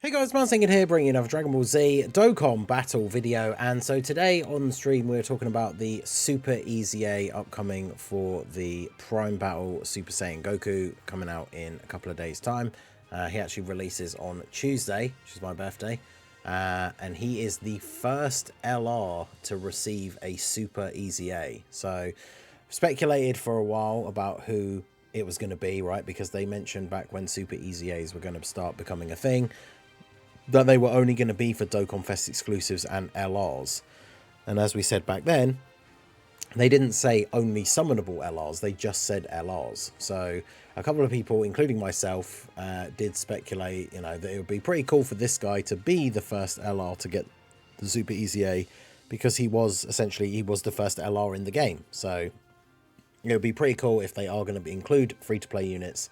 Hey guys, Master Roshi here, bringing you another Dragon Ball Z Dokkan battle video. And so today on the stream, we're talking about the Super EZA upcoming for the Prime Battle Super Saiyan Goku, coming out in a couple of days' time. He actually releases on Tuesday, which is my birthday. And he is the first LR to receive a Super EZA. So speculated for a while about who it was going to be, right? Because they mentioned back when Super EZAs were going to start becoming a thing, that they were only going to be for Dokkan Fest exclusives and LRs. And as we said back then, they didn't say only summonable LRs, they just said LRs. So a couple of people, including myself, did speculate, that it would be pretty cool for this guy to be the first LR to get the Super EZA, because he was the first LR in the game. So it would be pretty cool if they are going to include free-to-play units,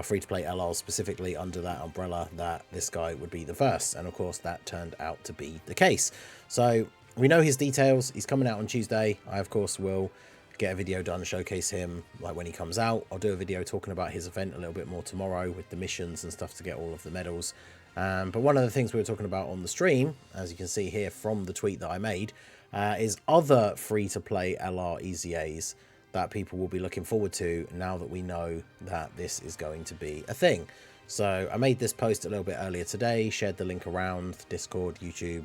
free-to-play LRs specifically under that umbrella, that this guy would be the first. And of course that turned out to be the case. So we know his details. He's coming out on Tuesday. I of course will get a video done, showcase him like when he comes out. I'll do a video talking about his event a little bit more tomorrow with the missions and stuff to get all of the medals. But one of the things we were talking about on the stream, as you can see here from the tweet that I made, is other free-to-play LR EZAs that people will be looking forward to now that we know that this is going to be a thing. So I made this post a little bit earlier today, shared the link around Discord, YouTube,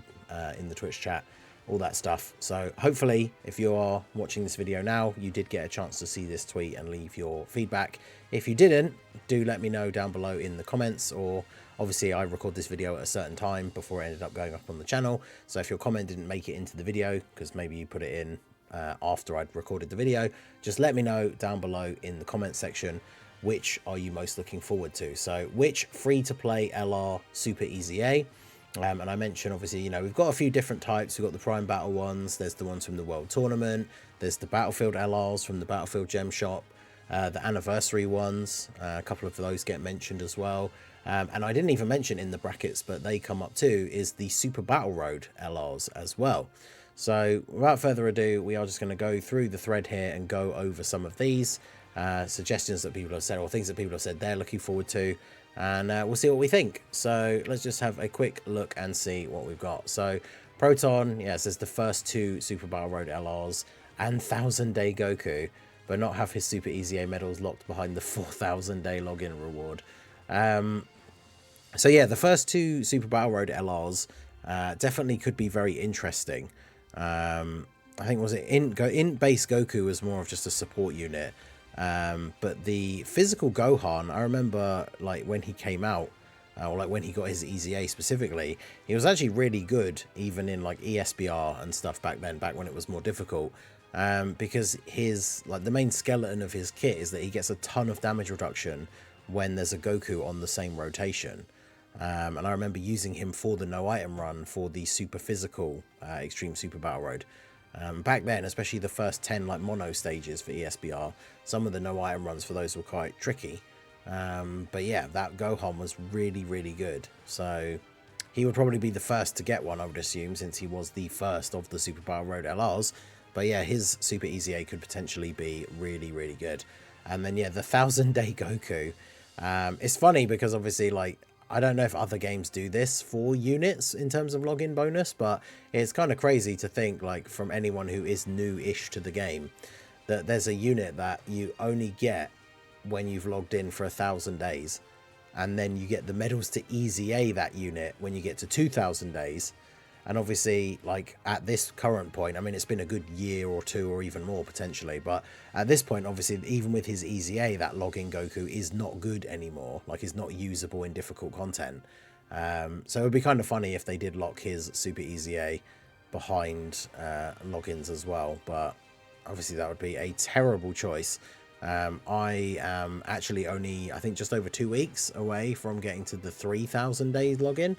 in the Twitch chat, all that stuff. So hopefully if you are watching this video now, you did get a chance to see this tweet and leave your feedback. If you didn't, do let me know down below in the comments, or obviously I record this video at a certain time before it ended up going up on the channel. So if your comment didn't make it into the video, because maybe you put it in after I'd recorded the video, just let me know down below in the comment section, which are you most looking forward to. So which free-to-play LR Super EZA, and I mentioned obviously, we've got a few different types. We've got the Prime Battle ones, there's the ones from the World Tournament, there's the Battlefield LRs from the Battlefield Gem Shop, the Anniversary ones, a couple of those get mentioned as well. And I didn't even mention in the brackets, but they come up too, is the Super Battle Road LRs as well. So without further ado, we are just going to go through the thread here and go over some of these suggestions that people have said, or things that people have said they're looking forward to, and we'll see what we think. So let's just have a quick look and see what we've got. So Proton, yeah, says the first two Super Battle Road LRs and 1000-day Goku, but not have his Super EZA medals locked behind the 4000-day login reward. So yeah, the first two Super Battle Road LRs definitely could be very interesting. I think, was it in base Goku was more of just a support unit, but the physical Gohan, I remember like when he came out, or like when he got his EZA specifically, he was actually really good even in like ESBR and stuff back then, back when it was more difficult, because his the main skeleton of his kit is that he gets a ton of damage reduction when there's a Goku on the same rotation. And I remember using him for the no item run for the super physical Extreme Super Battle Road. Back then, especially the first 10 mono stages for ESBR, some of the no item runs for those were quite tricky. But yeah, that Gohan was really, really good. So he would probably be the first to get one, I would assume, since he was the first of the Super Battle Road LRs. But yeah, his Super EZA could potentially be really, really good. And then yeah, the 1000-day Goku. It's funny because obviously I don't know if other games do this for units in terms of login bonus, but it's kind of crazy to think, from anyone who is new-ish to the game, that there's a unit that you only get when you've logged in for 1000 days, and then you get the medals to EZA that unit when you get to 2000 days. And obviously, at this current point, I mean, it's been a good year or two or even more potentially, but at this point, obviously, even with his EZA, that login Goku is not good anymore. It's not usable in difficult content. So it would be kind of funny if they did lock his Super EZA behind logins as well, but obviously that would be a terrible choice. I am actually only, I think, just over 2 weeks away from getting to the 3000 days login.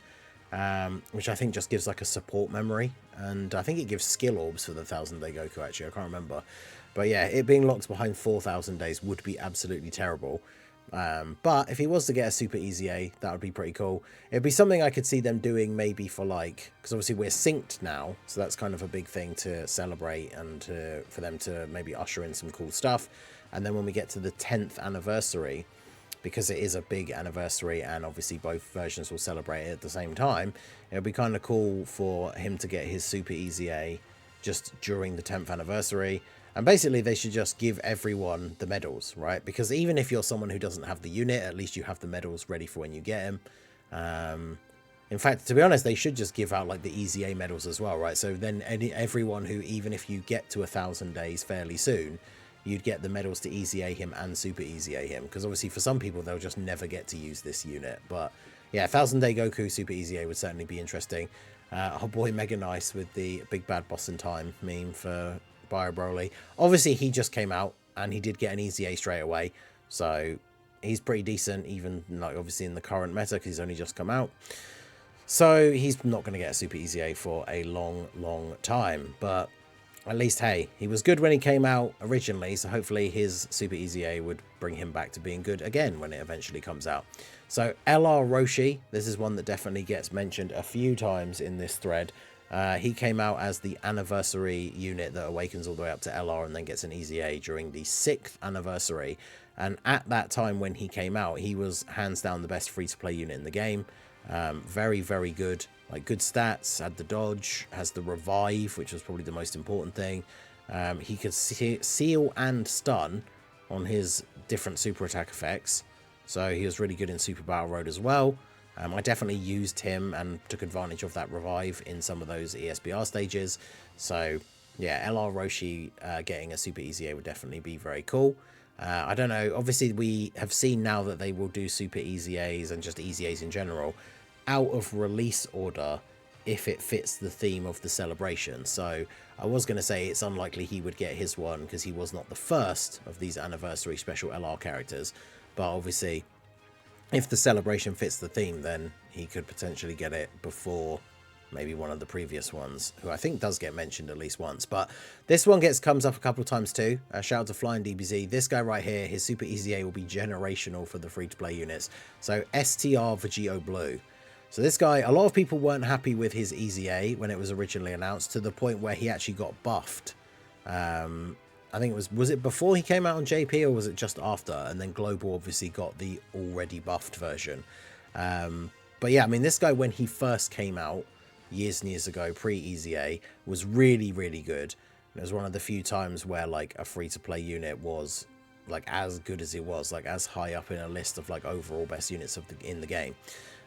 Which I think just gives a support memory, and I think it gives skill orbs for the 1000-day Goku, actually, I can't remember. But yeah, it being locked behind 4000 days would be absolutely terrible. But if he was to get a Super EZA, that would be pretty cool. It'd be something I could see them doing maybe for because obviously we're synced now, so that's kind of a big thing to celebrate, and for them to maybe usher in some cool stuff. And then when we get to the 10th anniversary, because it is a big anniversary and obviously both versions will celebrate it at the same time, it would be kind of cool for him to get his Super EZA just during the 10th anniversary. And basically they should just give everyone the medals, right? Because even if you're someone who doesn't have the unit, at least you have the medals ready for when you get him. In fact, to be honest, they should just give out like the EZA medals as well, right? So then everyone who, even if you get to 1,000 days fairly soon, you'd get the medals to EZA him and Super EZA him. Because obviously for some people, they'll just never get to use this unit. But yeah, 1,000 Day Goku Super EZA would certainly be interesting. Our boy Mega Nice with the Big Bad Boss in Time meme for Bio Broly. Obviously, he just came out and he did get an EZA straight away. So he's pretty decent, even like obviously in the current meta, because he's only just come out. So he's not going to get a Super EZA for a long, long time. But at least, hey, he was good when he came out originally. So hopefully his Super EZA would bring him back to being good again when it eventually comes out. So LR Roshi, this is one that definitely gets mentioned a few times in this thread. He came out as the anniversary unit that awakens all the way up to LR and then gets an EZA during the 6th anniversary. And at that time when he came out, he was hands down the best free-to-play unit in the game. Very, very good, like good stats, had the dodge, has the revive, which was probably the most important thing. He could seal and stun on his different super attack effects. So he was really good in Super Battle Road as well. I definitely used him and took advantage of that revive in some of those ESBR stages. So yeah, LR Roshi getting a Super EZA would definitely be very cool. I don't know, obviously we have seen now that they will do Super EZAs and just EZAs in general out of release order if it fits the theme of the celebration. So I was going to say it's unlikely he would get his one because he was not the first of these anniversary special LR characters. But obviously, if the celebration fits the theme, then he could potentially get it before maybe one of the previous ones, who I think does get mentioned at least once. But this one comes up a couple of times too. Shout out to Flying DBZ. This guy right here, his Super EZA will be generational for the free-to-play units. So STR Vegito Blue. So this guy, a lot of people weren't happy with his EZA when it was originally announced, to the point where he actually got buffed. I think was it before he came out on JP or was it just after? And then Global obviously got the already buffed version. But yeah, I mean, this guy, when he first came out years and years ago, pre-EZA, was really, really good. And it was one of the few times where like a free-to-play unit was like as good as it was, like as high up in a list of like overall best units in the game.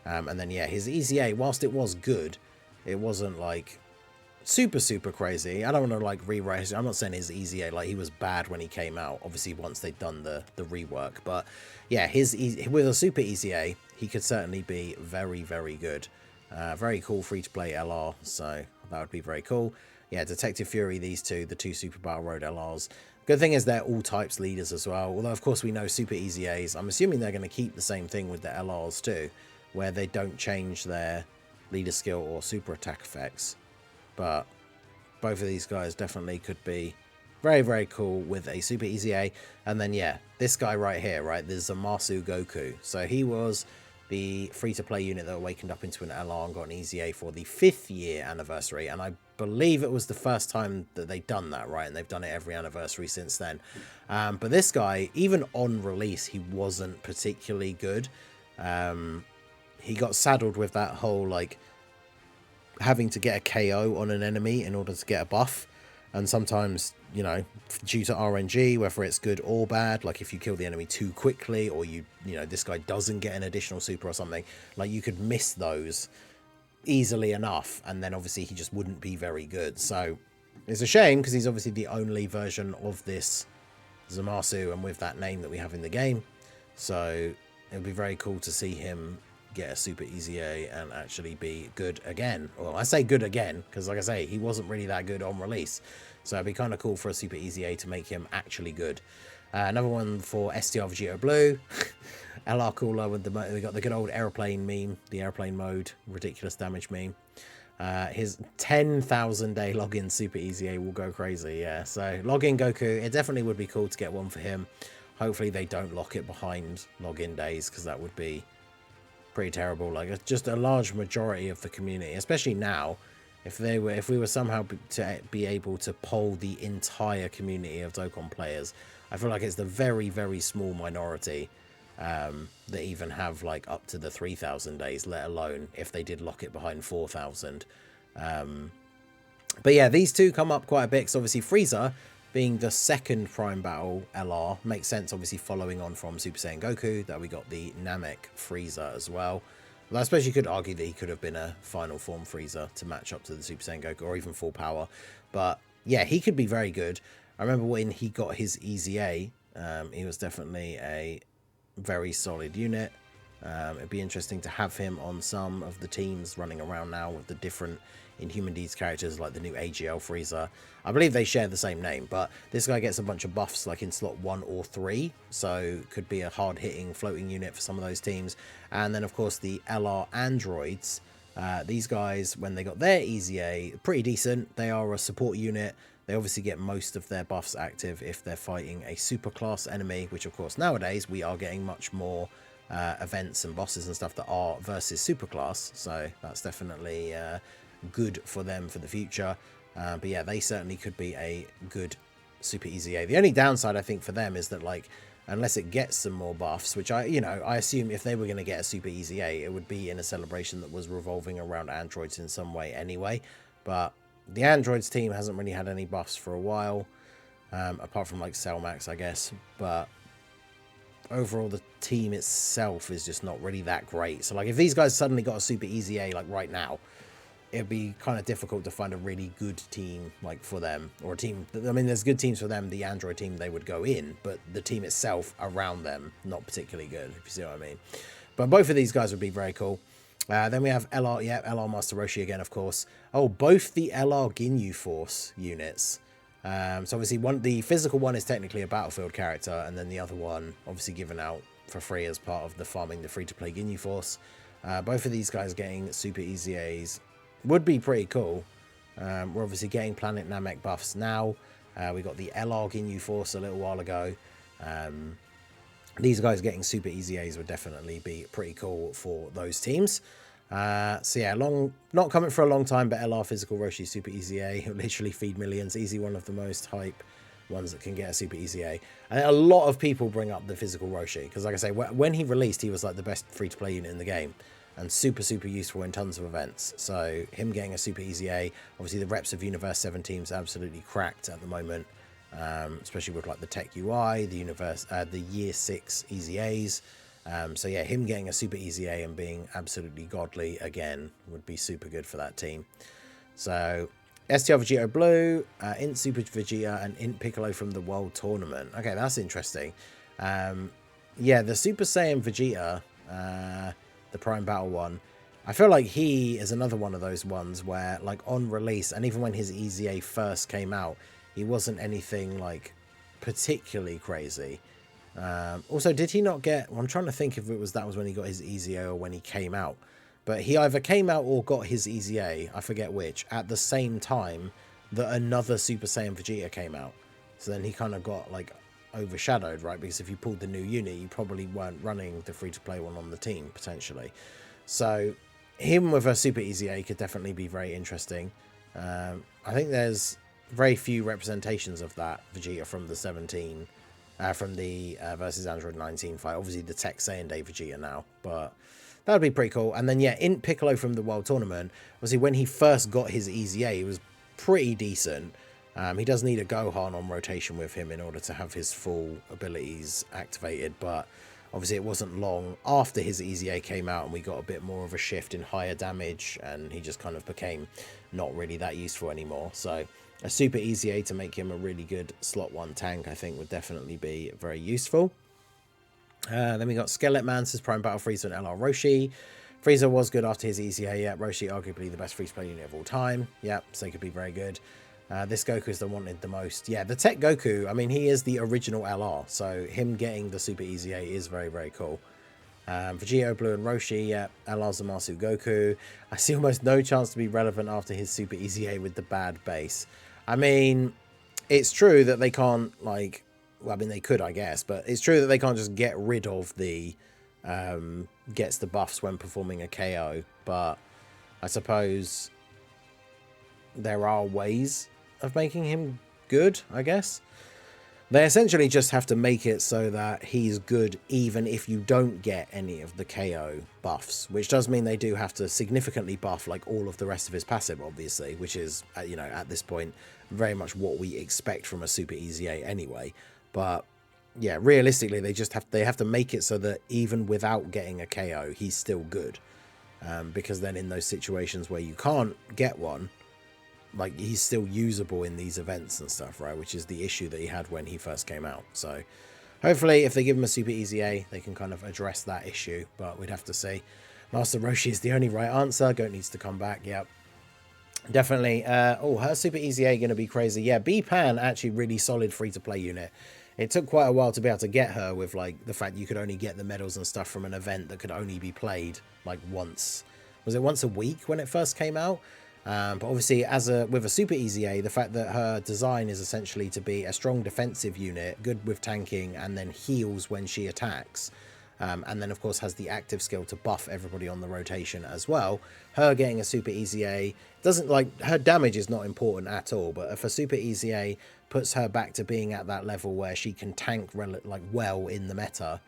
And then yeah, his EZA, whilst it was good, it wasn't like super crazy. I don't want to like rewrite his, I'm not saying his EZA like he was bad when he came out, obviously once they'd done the rework, but yeah, with a Super EZA he could certainly be very, very good. Very cool free to play LR, so that would be very cool. Yeah, Detective Fury, these two, the two Super Battle Road LRs. Good thing is they're all types leaders as well, although of course we know Super EZAs, I'm assuming they're going to keep the same thing with the LRs too, where they don't change their leader skill or super attack effects. But both of these guys definitely could be very, very cool with a Super EZA. And then yeah, this guy right here, right, there's Zamasu Goku. So he was the free-to-play unit that awakened up into an LR and got an EZA for the 5th year anniversary. And I believe it was the first time that they've done that, right? And they've done it every anniversary since then. But this guy, even on release, he wasn't particularly good. He got saddled with that whole, like, having to get a KO on an enemy in order to get a buff. And sometimes, you know, due to RNG, whether it's good or bad, like if you kill the enemy too quickly or you know, this guy doesn't get an additional super or something, like you could miss those easily enough. And then obviously he just wouldn't be very good. So it's a shame because he's obviously the only version of this Zamasu and with that name that we have in the game. So it would be very cool to see him get a Super EZA and actually be good again. Well, I say good again because, like I say, he wasn't really that good on release. So it'd be kind of cool for a Super EZA to make him actually good. Another one for STR Vegito Blue. LR Cooler with we got the good old airplane meme, the airplane mode, ridiculous damage meme. His 10,000 day login Super EZA will go crazy, yeah. So login Goku, it definitely would be cool to get one for him. Hopefully they don't lock it behind login days because that would be pretty terrible. Like just a large majority of the community, especially now, if we were somehow to be able to poll the entire community of Dokkan players, I feel like it's the very, very small minority that even have like up to the 3,000 days, let alone if they did lock it behind 4,000. But yeah, these two come up quite a bit. So obviously Frieza being the second Prime Battle LR makes sense, obviously following on from Super Saiyan Goku, that we got the Namek Frieza as well. Well, I suppose you could argue that he could have been a final form Frieza to match up to the Super Saiyan Goku, or even full power. But yeah, he could be very good. I remember when he got his EZA, he was definitely a very solid unit. It'd be interesting to have him on some of the teams running around now with the different Inhuman Deeds characters, like the new AGL Frieza. I believe they share the same name, but this guy gets a bunch of buffs like in slot 1 or 3, so could be a hard-hitting floating unit for some of those teams. And then of course the LR androids, these guys, when they got their EZA, pretty decent. They are a support unit. They obviously get most of their buffs active if they're fighting a super class enemy, which of course nowadays we are getting much more events and bosses and stuff that are versus superclass, so that's definitely good for them for the future. But yeah, they certainly could be a good super EZA. The only downside I think for them is that, like, unless it gets some more buffs, which I assume if they were going to get a super EZA, it would be in a celebration that was revolving around androids in some way anyway. But the androids team hasn't really had any buffs for a while, apart from like Cell Max, I guess. But overall the team itself is just not really that great. So like if these guys suddenly got a super EZA like right now, it'd be kind of difficult to find a really good team like for them, or a team. I mean, there's good teams for them. The android team, they would go in, but the team itself around them, not particularly good, if you see what I mean. But both of these guys would be very cool. Then we have LR, yeah, LR Master Roshi again, of course. Oh, both the LR Ginyu Force units. So obviously the physical one is technically a battlefield character, and then the other one obviously given out for free as part of the farming the free-to-play Ginyu Force. Both of these guys getting super EZAs would be pretty cool. We're obviously getting Planet Namek buffs now. We got the LR Ginyu Force a little while ago. These guys getting super EZAs would definitely be pretty cool for those teams. So yeah, not coming for a long time, but LR Physical Roshi Super EZA, he'll literally feed millions. Easy, one of the most hype ones that can get a Super EZA. And a lot of people bring up the Physical Roshi, because like I say, when he released, he was like the best free-to-play unit in the game, and super useful in tons of events. So him getting a Super EZA, obviously the Reps of Universe 7 team's absolutely cracked at the moment, especially with like the Tech UI, the Year 6 EZAs. So yeah, him getting a super EZA and being absolutely godly again would be super good for that team. So STR Vegito Blue, Int Super Vegeta, and Int Piccolo from the World Tournament. Okay, that's interesting. Yeah, the Super Saiyan Vegeta, the Prime Battle one, I feel like he is another one of those ones where, like, on release, and even when his EZA first came out, he wasn't anything like particularly crazy. Also, did he not get, well, I'm trying to think if that was when he got his EZA or when he came out, but he either came out or got his EZA, I forget which, at the same time that another Super Saiyan Vegeta came out. So then he kind of got like overshadowed, right? Because if you pulled the new unit, you probably weren't running the free-to-play one on the team potentially. So him with a super EZA could definitely be very interesting. I think there's very few representations of that Vegeta from the 17 from the versus Android 19 fight. Obviously the Tech Saiyan Day Vegeta now, but that would be pretty cool. And then yeah, Int Piccolo from the World Tournament, obviously when he first got his EZA, he was pretty decent. He does need a Gohan on rotation with him in order to have his full abilities activated, but obviously it wasn't long after his EZA came out and we got a bit more of a shift in higher damage, and he just kind of became not really that useful anymore. So a super EZA to make him a really good slot 1 tank, I think, would definitely be very useful. Then we got Skeleton Man, says Prime Battle Frieza and LR Roshi. Frieza was good after his EZA, yeah. Roshi arguably the best free-to-play unit of all time. Yeah, so he could be very good. This Goku is the wanted the most. Yeah, the Tech Goku, I mean, he is the original LR, so him getting the super EZA is very cool. Vegito Blue and Roshi, yeah. LR Zamasu Goku. I see almost no chance to be relevant after his super EZA with the bad base. I mean, it's true that they can't, like, well, I mean, they could, I guess, but it's true that they can't just get rid of the gets the buffs when performing a KO, but I suppose there are ways of making him good, I guess. They essentially just have to make it so that he's good even if you don't get any of the KO buffs, which does mean they do have to significantly buff like all of the rest of his passive, obviously, which is, you know, at this point very much what we expect from a Super EZA anyway. But yeah, realistically, they have to make it so that even without getting a KO, he's still good, because then in those situations where you can't get one, like, he's still usable in these events and stuff, right? Which is the issue that he had when he first came out. So hopefully if they give him a Super EZA, they can kind of address that issue, but we'd have to see. Master Roshi is the only right answer. Goat needs to come back. Yep, definitely. Oh, her Super EZA going to be crazy. Yeah, B-Pan, actually really solid free-to-play unit. It took quite a while to be able to get her, with like the fact you could only get the medals and stuff from an event that could only be played like once. Was it once a week when it first came out? But obviously, with a Super EZA, the fact that her design is essentially to be a strong defensive unit, good with tanking, and then heals when she attacks, and then of course has the active skill to buff everybody on the rotation as well. Her getting a Super EZA doesn't, like, her damage is not important at all, but if a Super EZA puts her back to being at that level where she can tank like well in the meta,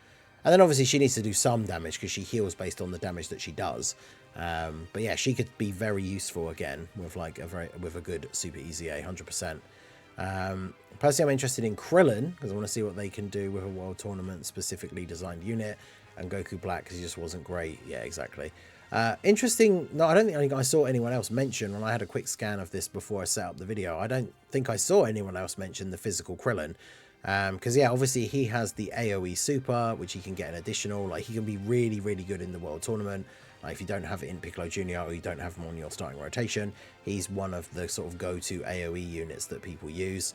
and then obviously she needs to do some damage because she heals based on the damage that she does. But yeah, she could be very useful again with like with a good Super EZA, 100%. Personally, I'm interested in Krillin because I want to see what they can do with a World Tournament specifically designed unit, and Goku Black because he just wasn't great. Yeah, exactly. Interesting. No, I don't think I saw anyone else mention, when I had a quick scan of this before I set up the video, I don't think I saw anyone else mention the physical Krillin. Because yeah, obviously he has the AoE super, which he can get an additional, like he can be really, really good in the World Tournament. Like, if you don't have it in Piccolo Jr. or you don't have him on your starting rotation, he's one of the sort of go-to AoE units that people use.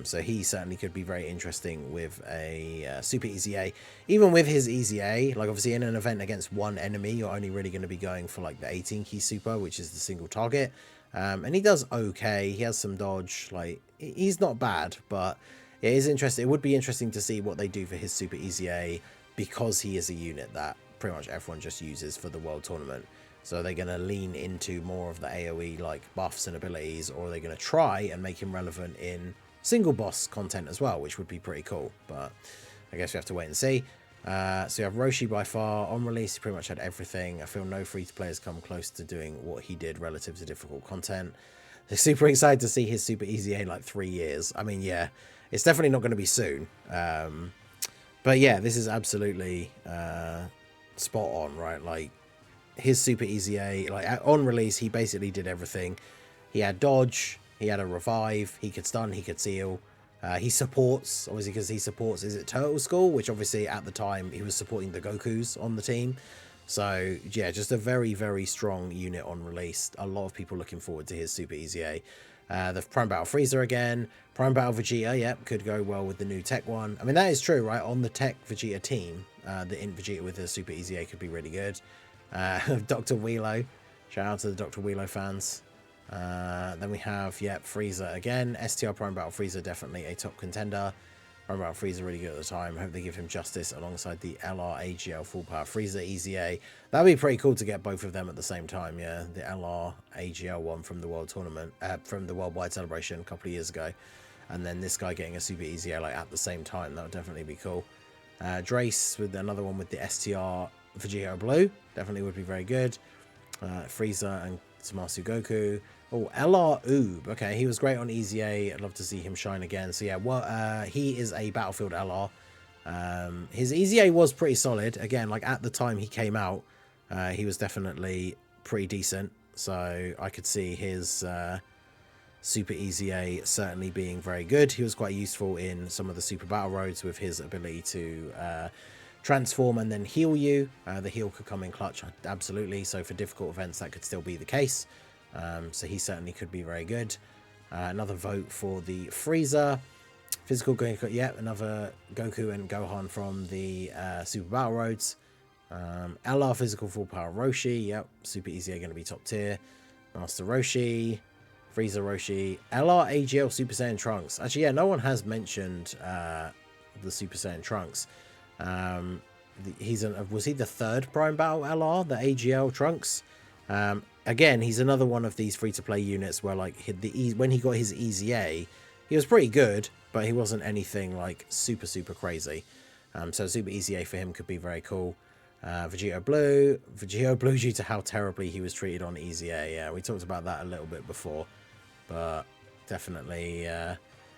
So he certainly could be very interesting with a Super EZA. Even with his EZA, like obviously in an event against one enemy, you're only really going to be going for like the 18 key super, which is the single target. And he does okay. He has some dodge. Like, he's not bad, but it is interesting. It would be interesting to see what they do for his Super EZA, because he is a unit that pretty much everyone just uses for the World Tournament. So they're going to lean into more of the AoE like buffs and abilities, or they're going to try and make him relevant in single boss content as well, which would be pretty cool. But I guess we have to wait and see. So you have Roshi by far. On release, he pretty much had everything. I feel no free-to-play has come close to doing what he did relative to difficult content. They're super excited to see his Super EZA in like 3 years. I mean, yeah, it's definitely not going to be soon. But yeah, this is absolutely spot on, right? Like, his Super EZA, like on release, he basically did everything. He had dodge, he had a revive, he could stun, he could seal. He supports, obviously, because he supports, is it Turtle Skull? Which obviously at the time he was supporting the Gokus on the team. So yeah, just a very, very strong unit on release. A lot of people looking forward to his Super EZA. The Prime Battle Frieza again. Prime Battle Vegeta, yep, could go well with the new tech one. I mean, that is true, right? On the tech Vegeta team, the Int Vegeta with the Super EZA could be really good. Dr. Wheelo. Shout out to the Dr. Wheelo fans. Then we have, yep, Frieza again. STR Prime Battle Frieza, definitely a top contender. Prime Battle Frieza really good at the time. Hope they give him justice alongside the LR AGL Full Power Frieza EZA. That'd be pretty cool to get both of them at the same time, yeah. The LR AGL one from the World Tournament, from the Worldwide Celebration a couple of years ago. And then this guy getting a Super EZA like at the same time. That would definitely be cool. Drace with another one with the STR Vegito Blue. Definitely would be very good. Frieza and Zamasu Goku. Oh, LR Oob. Okay, he was great on EZA. I'd love to see him shine again. So yeah, well, he is a Battlefield LR. His EZA was pretty solid. Again, like at the time he came out, he was definitely pretty decent. So I could see his Super EZA certainly being very good. He was quite useful in some of the Super Battle Roads with his ability to transform and then heal you. The heal could come in clutch, absolutely. So for difficult events, that could still be the case. So he certainly could be very good. Another vote for the Frieza. Physical Goku, yeah, another Goku and Gohan from the Super Battle Roads. LR Physical Full Power Roshi, yep, Super EZA going to be top tier. Master Roshi, Frieza Roshi, LR AGL Super Saiyan Trunks. Actually, yeah, no one has mentioned the Super Saiyan Trunks. Was he the third Prime Battle LR, the AGL Trunks? Again, he's another one of these free-to-play units where, like, when he got his EZA, he was pretty good, but he wasn't anything like super, super crazy. So Super EZA for him could be very cool. Vegito Blue due to how terribly he was treated on EZA. Yeah, we talked about that a little bit before, but definitely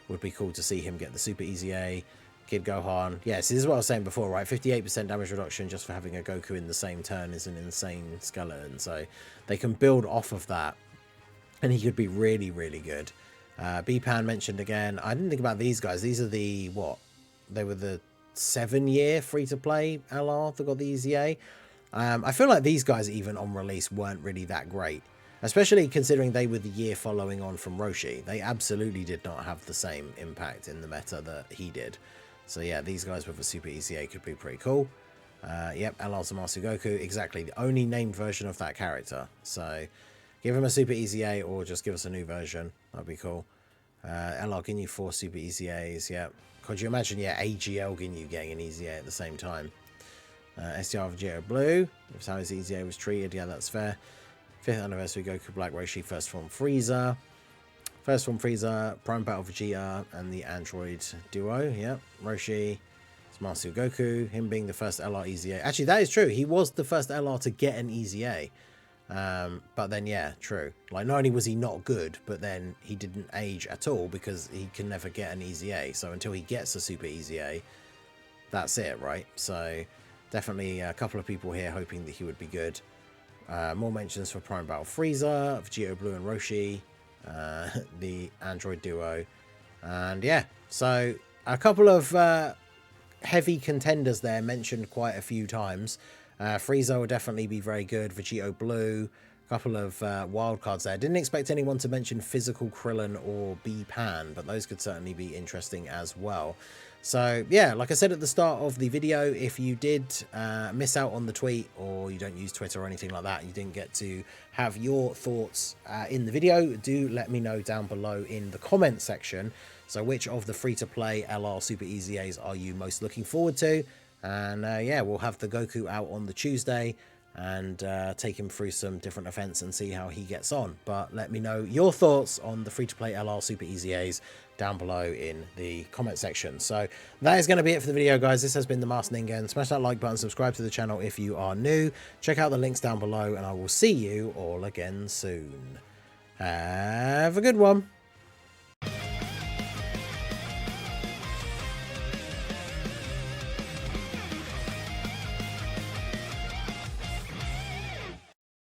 would be cool to see him get the Super EZA. Kid Gohan. Yes, this is what I was saying before, right? 58% damage reduction just for having a Goku in the same turn is an insane skeleton. So they can build off of that. And he could be really, really good. B-Pan mentioned again. I didn't think about these guys. These are the, what? They were the 7-year free-to-play LR that got the EZA. I feel like these guys, even on release, weren't really that great. Especially considering they were the year following on from Roshi. They absolutely did not have the same impact in the meta that he did. So yeah, these guys with a Super EZA could be pretty cool. Yep, LR Zamasu Goku, exactly. The only named version of that character. So give him a Super EZA or just give us a new version. That'd be cool. LR Ginyu 4 Super EZAs, yep. Could you imagine, yeah, AGL Ginyu getting an EZA at the same time? SDR Vegito Blue, that's how his EZA was treated. Yeah, that's fair. 5th anniversary Goku Black Roshi, first form Frieza. First form Frieza, Prime Battle Vegeta, and the Android duo. Yep, Roshi, Zamasu Goku, him being the first LR EZA. Actually, that is true. He was the first LR to get an EZA. But then, yeah, true. Like, not only was he not good, but then he didn't age at all because he can never get an EZA. So until he gets a Super EZA, that's it, right? So definitely a couple of people here hoping that he would be good. More mentions for Prime Battle Frieza, Vegito Blue and Roshi, the Android duo. And yeah, so a couple of heavy contenders there mentioned quite a few times. Frieza will definitely be very good. Vegito Blue, a couple of wild cards there. Didn't expect anyone to mention Physical Krillin or B-Pan, but those could certainly be interesting as well. So yeah, like I said at the start of the video, if you did miss out on the tweet, or you don't use Twitter or anything like that, you didn't get to have your thoughts in the video, do let me know down below in the comment section. So which of the free-to-play LR Super EZAs are you most looking forward to? And yeah, we'll have the Goku out on the Tuesday and take him through some different events and see how he gets on. But let me know your thoughts on the free-to-play LR Super EZAs down below in the comment section. So that is going to be it for the video, guys. This has been the Master Ningen. Smash that like button, subscribe to the channel if you are new. Check out the links down below, and I will see you all again soon. Have a good one.